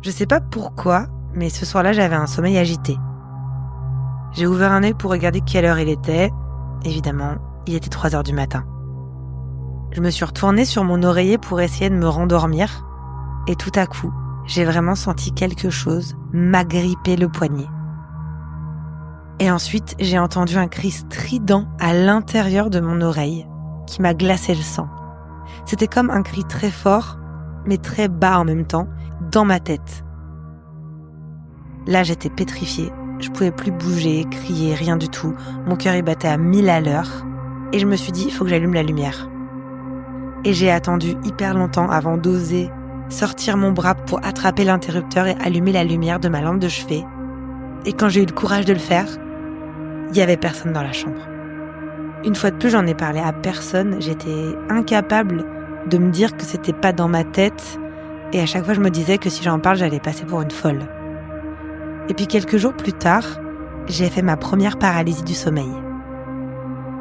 Je sais pas pourquoi, mais ce soir-là, j'avais un sommeil agité. J'ai ouvert un œil pour regarder quelle heure il était. Évidemment, il était 3h du matin. Je me suis retournée sur mon oreiller pour essayer de me rendormir. Et tout à coup, j'ai vraiment senti quelque chose m'agripper le poignet. Et ensuite, j'ai entendu un cri strident à l'intérieur de mon oreille qui m'a glacé le sang. C'était comme un cri très fort, mais très bas en même temps, dans ma tête. Là, j'étais pétrifiée. Je pouvais plus bouger, crier, rien du tout. Mon cœur, il battait à 1000 à l'heure. Et je me suis dit, il faut que j'allume la lumière. Et j'ai attendu hyper longtemps avant d'oser sortir mon bras pour attraper l'interrupteur et allumer la lumière de ma lampe de chevet. Et quand j'ai eu le courage de le faire, il y avait personne dans la chambre. Une fois de plus, j'en ai parlé à personne. J'étais incapable de me dire que c'était pas dans ma tête. Et à chaque fois, je me disais que si j'en parle, j'allais passer pour une folle. Et puis quelques jours plus tard, j'ai fait ma première paralysie du sommeil.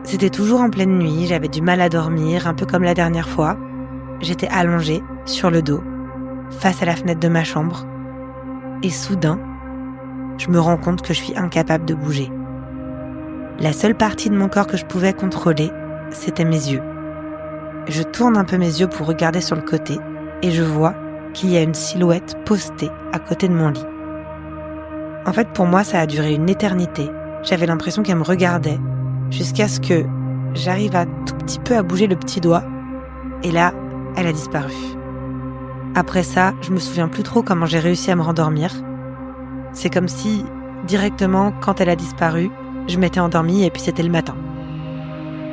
C'était toujours en pleine nuit, j'avais du mal à dormir, un peu comme la dernière fois. J'étais allongée, sur le dos, face à la fenêtre de ma chambre. Et soudain, je me rends compte que je suis incapable de bouger. La seule partie de mon corps que je pouvais contrôler, c'était mes yeux. Je tourne un peu mes yeux pour regarder sur le côté et je vois qu'il y a une silhouette postée à côté de mon lit. En fait, pour moi, ça a duré une éternité. J'avais l'impression qu'elle me regardait jusqu'à ce que j'arrive un tout petit peu à bouger le petit doigt. Et là, elle a disparu. Après ça, je me souviens plus trop comment j'ai réussi à me rendormir. C'est comme si, directement, quand elle a disparu, je m'étais endormie et puis c'était le matin.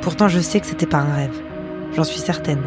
Pourtant, je sais que c'était pas un rêve. J'en suis certaine.